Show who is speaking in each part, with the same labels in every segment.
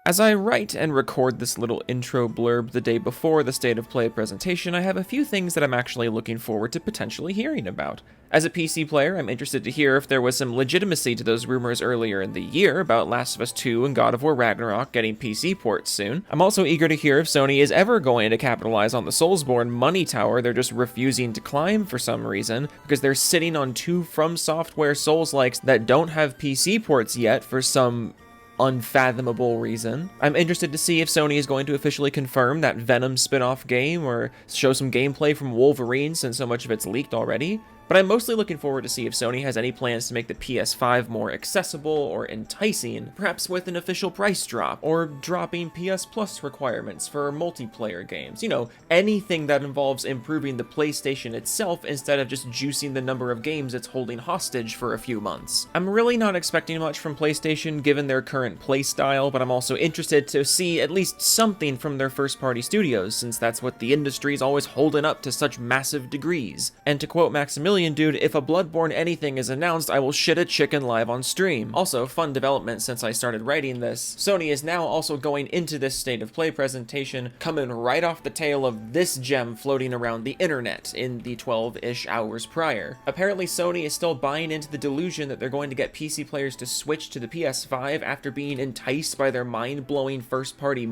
Speaker 1: As I write and record this little intro blurb the day before the State of Play presentation, I have a few things that I'm actually looking forward to potentially hearing about. As a PC player, I'm interested to hear if there was some legitimacy to those rumors earlier in the year about Last of Us 2 and God of War Ragnarok getting PC ports soon. I'm also eager to hear if Sony is ever going to capitalize on the Soulsborne money tower they're just refusing to climb for some reason, because they're sitting on two From Software Souls-likes that don't have PC ports yet for some unfathomable reason. I'm interested to see if Sony is going to officially confirm that Venom spin-off game or show some gameplay from Wolverine since so much of it's leaked already. But I'm mostly looking forward to see if Sony has any plans to make the PS5 more accessible or enticing, perhaps with an official price drop, or dropping PS Plus requirements for multiplayer games. You know, anything that involves improving the PlayStation itself instead of just juicing the number of games it's holding hostage for a few months. I'm really not expecting much from PlayStation given their current playstyle, but I'm also interested to see at least something from their first-party studios, since that's what the industry's always holding up to such massive degrees. And to quote Maximilian, dude, if a Bloodborne anything is announced, I will shit a chicken live on stream. Also, fun development since I started writing this, Sony is now also going into this State of Play presentation coming right off the tail of this gem floating around the internet in the 12-ish hours prior. Apparently, Sony is still buying into the delusion that they're going to get PC players to switch to the PS5 after being enticed by their mind-blowing first-party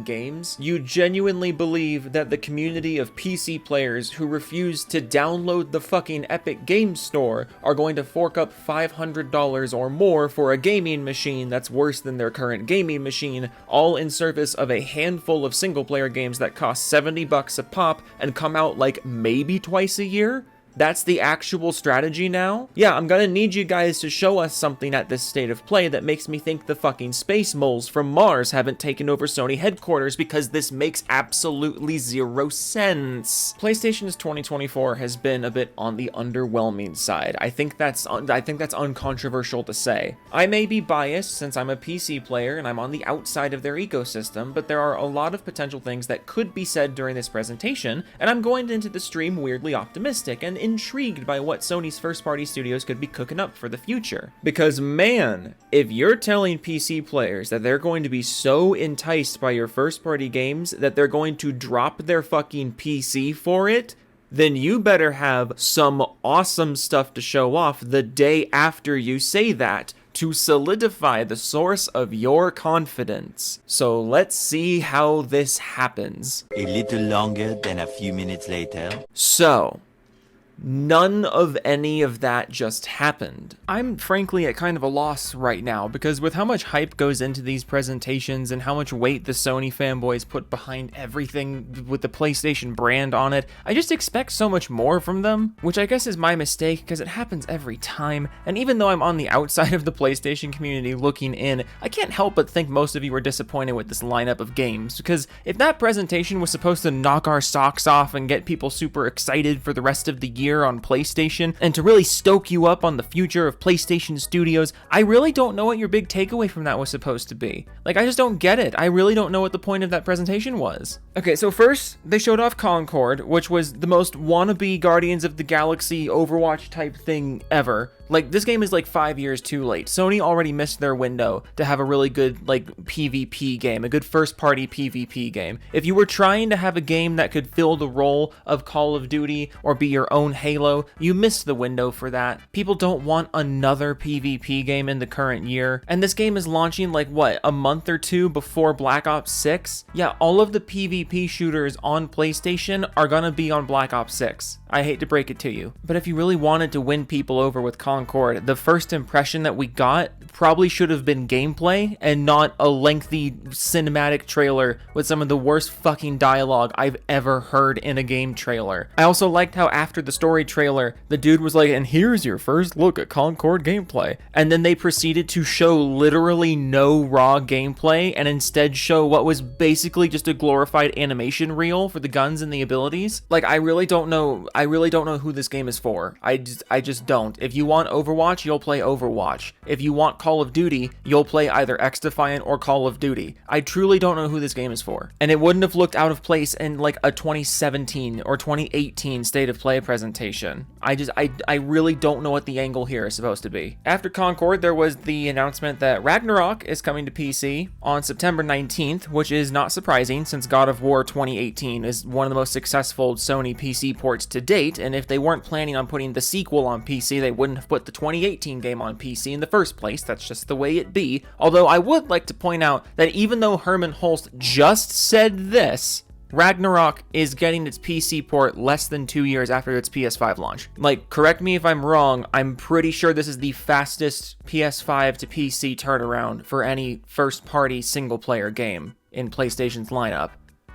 Speaker 1: games. You genuinely believe that the community of PC players who refuse to download the fucking Epic Games Store are going to fork up $500 or more for a gaming machine that's worse than their current gaming machine, all in service of a handful of single-player games that cost $70 a pop and come out like maybe twice a year? That's the actual strategy now? Yeah, I'm gonna need you guys to show us something at this State of Play that makes me think the fucking space moles from Mars haven't taken over Sony headquarters, because this makes absolutely zero sense. PlayStation's 2024 has been a bit on the underwhelming side. I think that's uncontroversial to say. I may be biased since I'm a PC player and I'm on the outside of their ecosystem, but there are a lot of potential things that could be said during this presentation, and I'm going into the stream weirdly optimistic and intrigued by what Sony's first-party studios could be cooking up for the future. Because man, if you're telling PC players that they're going to be so enticed by your first-party games that they're going to drop their fucking PC for it, then you better have some awesome stuff to show off the day after you say that, to solidify the source of your confidence. So let's see how this happens.
Speaker 2: A little longer than a few minutes later.
Speaker 1: So, none of any of that just happened. I'm frankly at kind of a loss right now, because with how much hype goes into these presentations and how much weight the Sony fanboys put behind everything with the PlayStation brand on it, I just expect so much more from them, which I guess is my mistake because it happens every time. And even though I'm on the outside of the PlayStation community looking in, I can't help but think most of you are disappointed with this lineup of games, because if that presentation was supposed to knock our socks off and get people super excited for the rest of the year on PlayStation, and to really stoke you up on the future of PlayStation Studios, I really don't know what your big takeaway from that was supposed to be. Like, I just don't get it. I really don't know what the point of that presentation was. Okay, so first, they showed off Concord, which was the most wannabe Guardians of the Galaxy Overwatch type thing ever. Like, this game is like 5 years too late. Sony already missed their window to have a really good, like, PvP game, a good first-party PvP game. If you were trying to have a game that could fill the role of Call of Duty or be your own Halo, you missed the window for that. People don't want another PvP game in the current year. And this game is launching, like, what, a month or two before Black Ops 6? Yeah, all of the PvP shooters on PlayStation are gonna be on Black Ops 6. I hate to break it to you. But if you really wanted to win people over with Concord, the first impression that we got probably should have been gameplay and not a lengthy cinematic trailer with some of the worst fucking dialogue I've ever heard in a game trailer. I also liked how after the story trailer, the dude was like, and here's your first look at Concord gameplay. And then they proceeded to show literally no raw gameplay and instead show what was basically just a glorified animation reel for the guns and the abilities. Like, I really don't know who this game is for. I just don't. If you want want Overwatch, you'll play Overwatch. If you want Call of Duty, you'll play either X-Defiant or Call of Duty. I truly don't know who this game is for. And it wouldn't have looked out of place in like a 2017 or 2018 State of Play presentation. I really don't know what the angle here is supposed to be. After Concord, there was the announcement that Ragnarok is coming to PC on September 19th, which is not surprising since God of War 2018 is one of the most successful Sony PC ports to date, and if they weren't planning on putting the sequel on PC, they wouldn't have put the 2018 game on PC in the first place. That's just the way it be. Although I would like to point out that even though Herman Hulst just said this, Ragnarok is getting its PC port less than 2 years after its PS5 launch. Like, correct me if I'm wrong, I'm pretty sure this is the fastest PS5 to PC turnaround for any first-party single-player game in PlayStation's lineup.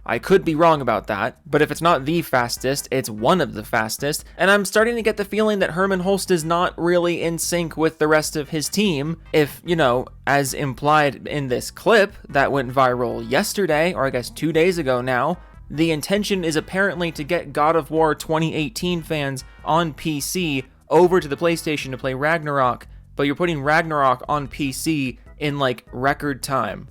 Speaker 1: I could be wrong about that, but if it's not the fastest, it's one of the fastest, and I'm starting to get the feeling that Herman Hulst is not really in sync with the rest of his team, if, you know, as implied in this clip that went viral yesterday, or I guess 2 days ago now, the intention is apparently to get God of War 2018 fans on PC over to the PlayStation to play Ragnarok, but you're putting Ragnarok on PC in like record time.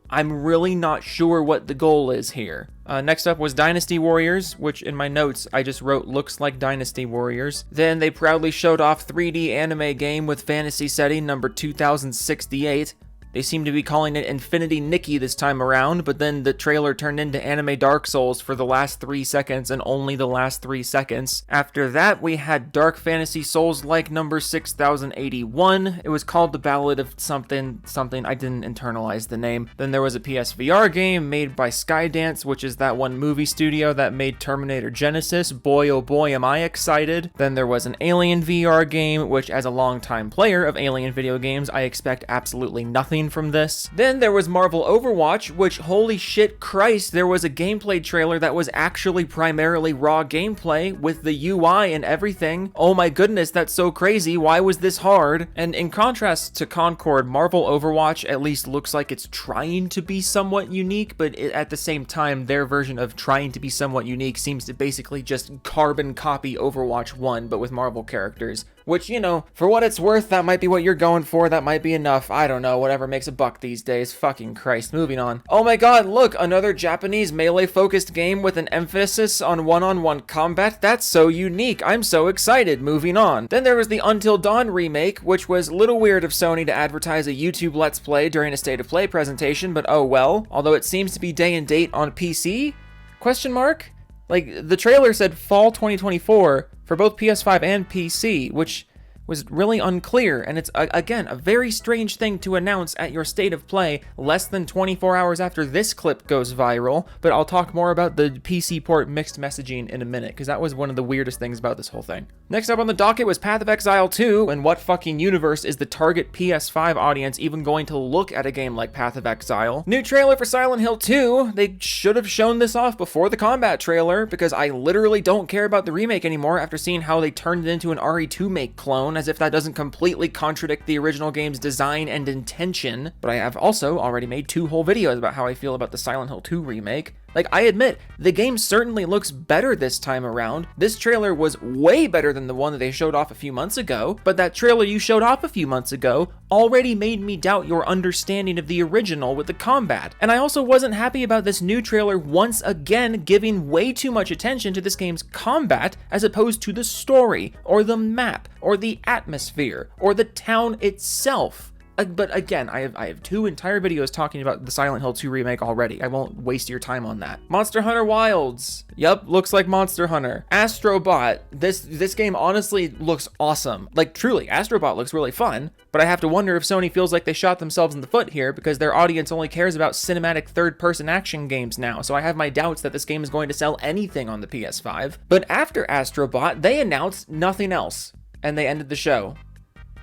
Speaker 1: I'm really not sure what the goal is here. Next up was Dynasty Warriors, which in my notes I just wrote looks like Dynasty Warriors. Then they proudly showed off 3D anime game with fantasy setting number 2068. They seem to be calling it Infinity Nikki this time around, but then the trailer turned into Anime Dark Souls for the last 3 seconds and only the last 3 seconds. After that, we had Dark Fantasy Souls-like number 6081. It was called The Ballad of something. I didn't internalize the name. Then there was a PSVR game made by Skydance, which is that one movie studio that made Terminator Genesis. Boy, oh boy, am I excited. Then there was an Alien VR game, which as a longtime player of Alien video games, I expect absolutely nothing from this. Then there was Marvel Overwatch, which holy shit Christ, there was a gameplay trailer that was actually primarily raw gameplay with the UI and everything. Oh my goodness, that's so crazy. Why was this hard? And in contrast to Concord, Marvel Overwatch at least looks like it's trying to be somewhat unique, but at the same time, their version of trying to be somewhat unique seems to basically just carbon copy Overwatch 1, but with Marvel characters. Which, you know, for what it's worth, that might be what you're going for, that might be enough. I don't know, whatever makes a buck these days. Fucking Christ, moving on. Oh my god, look, another Japanese melee-focused game with an emphasis on one-on-one combat. That's so unique. I'm so excited. Moving on. Then there was the Until Dawn remake, which was a little weird of Sony to advertise a YouTube Let's Play during a State of Play presentation, but oh well. Although it seems to be day and date on PC? Question mark? Like, the trailer said fall 2024 for both PS5 and PC, which was really unclear, and it's, again, a very strange thing to announce at your State of Play less than 24 hours after this clip goes viral, but I'll talk more about the PC port mixed messaging in a minute, because that was one of the weirdest things about this whole thing. Next up on the docket was Path of Exile 2, and what fucking universe is the target PS5 audience even going to look at a game like Path of Exile? New trailer for Silent Hill 2, they should have shown this off before the combat trailer, because I literally don't care about the remake anymore after seeing how they turned it into an RE2 make clone, as if that doesn't completely contradict the original game's design and intention. But I have also already made 2 whole videos about how I feel about the Silent Hill 2 remake. Like, I admit, the game certainly looks better this time around. This trailer was way better than the one that they showed off a few months ago, but that trailer you showed off a few months ago already made me doubt your understanding of the original with the combat. And I also wasn't happy about this new trailer once again giving way too much attention to this game's combat as opposed to the story, or the map, or the atmosphere, or the town itself. But again, I have 2 entire videos talking about the Silent Hill 2 remake already. I won't waste your time on that. Monster Hunter Wilds. Yup, looks like Monster Hunter. Astrobot. This game honestly looks awesome. Like, truly, Astrobot looks really fun, but I have to wonder if Sony feels like they shot themselves in the foot here because their audience only cares about cinematic third-person action games now, so I have my doubts that this game is going to sell anything on the PS5. But after Astrobot, they announced nothing else, and they ended the show.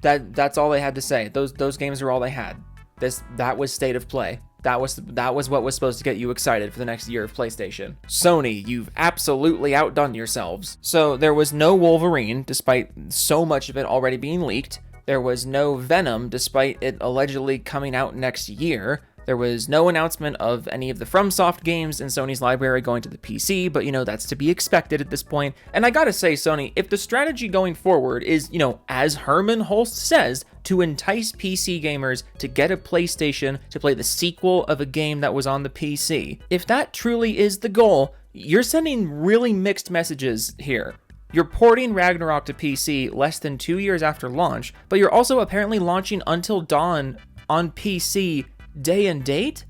Speaker 1: That's all they had to say. Those games are all they had. That was State of Play. That was what was supposed to get you excited for the next year of PlayStation. Sony, you've absolutely outdone yourselves. So there was no Wolverine, despite so much of it already being leaked. There was no Venom, despite it allegedly coming out next year. There was no announcement of any of the FromSoft games in Sony's library going to the PC, but that's to be expected at this point. And I gotta say, Sony, if the strategy going forward is, as Herman Holst says, to entice PC gamers to get a PlayStation to play the sequel of a game that was on the PC, if that truly is the goal, you're sending really mixed messages here. You're porting Ragnarok to PC less than 2 years after launch, but you're also apparently launching Until Dawn on PC day and date?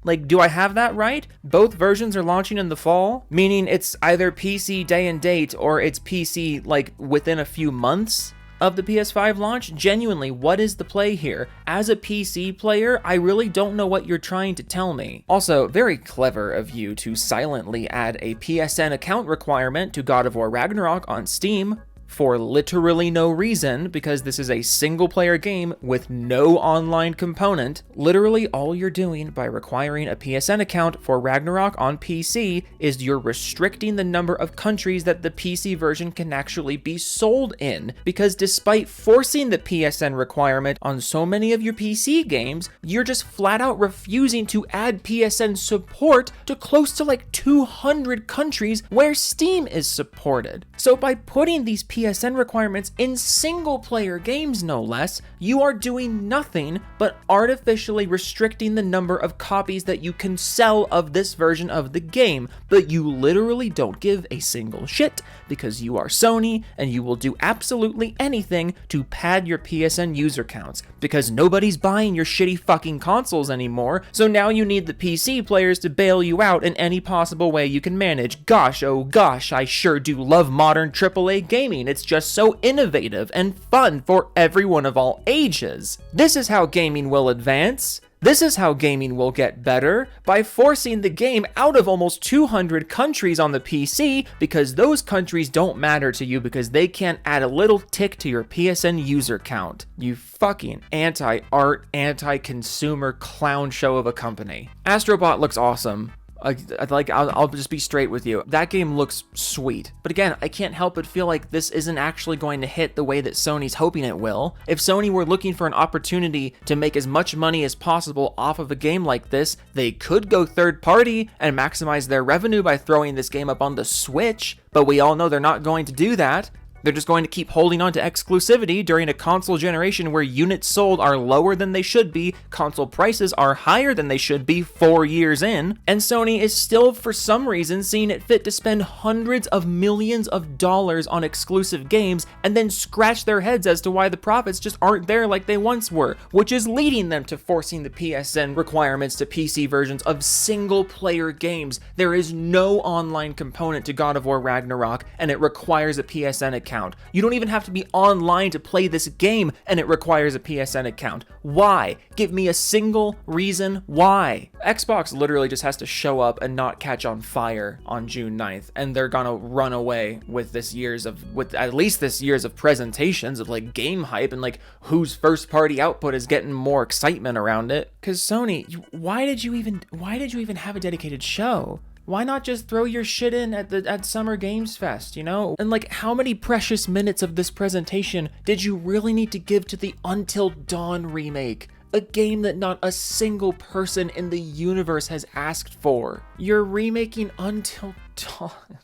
Speaker 1: Like, do I have that right? Both versions are launching in the fall, meaning it's either PC day and date or it's PC like within a few months of the PS5 launch? Genuinely, what is the play here? As a PC player, I really don't know what you're trying to tell me. Also, very clever of you to silently add a PSN account requirement to God of War Ragnarok on Steam for literally no reason, because this is a single-player game with no online component. Literally all you're doing by requiring a PSN account for Ragnarok on PC is you're restricting the number of countries that the PC version can actually be sold in, because despite forcing the PSN requirement on so many of your PC games, you're just flat out refusing to add PSN support to close to like 200 countries where Steam is supported. So by putting these PSN requirements in single-player games, no less, you are doing nothing but artificially restricting the number of copies that you can sell of this version of the game, but you literally don't give a single shit because you are Sony and you will do absolutely anything to pad your PSN user counts because nobody's buying your shitty fucking consoles anymore, so now you need the PC players to bail you out in any possible way you can manage. Gosh, oh gosh, I sure do love modern AAA gaming. It's just so innovative and fun for everyone of all ages. This is how gaming will advance. This is how gaming will get better, by forcing the game out of almost 200 countries on the PC because those countries don't matter to you because they can't add a little tick to your PSN user count. You fucking anti-art, anti-consumer clown show of a company. Astrobot looks awesome. I'll just be straight with you. That game looks sweet. But again, I can't help but feel like this isn't actually going to hit the way that Sony's hoping it will. If Sony were looking for an opportunity to make as much money as possible off of a game like this, they could go third party and maximize their revenue by throwing this game up on the Switch, but we all know they're not going to do that. They're just going to keep holding on to exclusivity during a console generation where units sold are lower than they should be, console prices are higher than they should be 4 years in, and Sony is still, for some reason, seeing it fit to spend hundreds of millions of dollars on exclusive games and then scratch their heads as to why the profits just aren't there like they once were, which is leading them to forcing the PSN requirements to PC versions of single-player games. There is no online component to God of War Ragnarok, and it requires a PSN account. You don't even have to be online to play this game, and it requires a PSN account. Why? Give me a single reason why. Xbox literally just has to show up and not catch on fire on June 9th, and they're gonna run away with at least this year's of presentations of like game hype and like whose first party output is getting more excitement around it. Cause Sony, why did you even have a dedicated show? Why not just throw your shit in at Summer Games Fest, you know? And like, how many precious minutes of this presentation did you really need to give to the Until Dawn remake? A game that not a single person in the universe has asked for. You're remaking Until Dawn.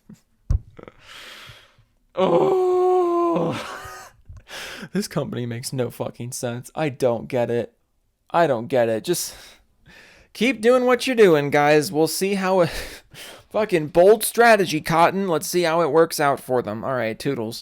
Speaker 1: Oh. This company makes no fucking sense. I don't get it. Just keep doing what you're doing, guys. We'll see how it... Fucking bold strategy, Cotton. Let's see how it works out for them. All right, toodles.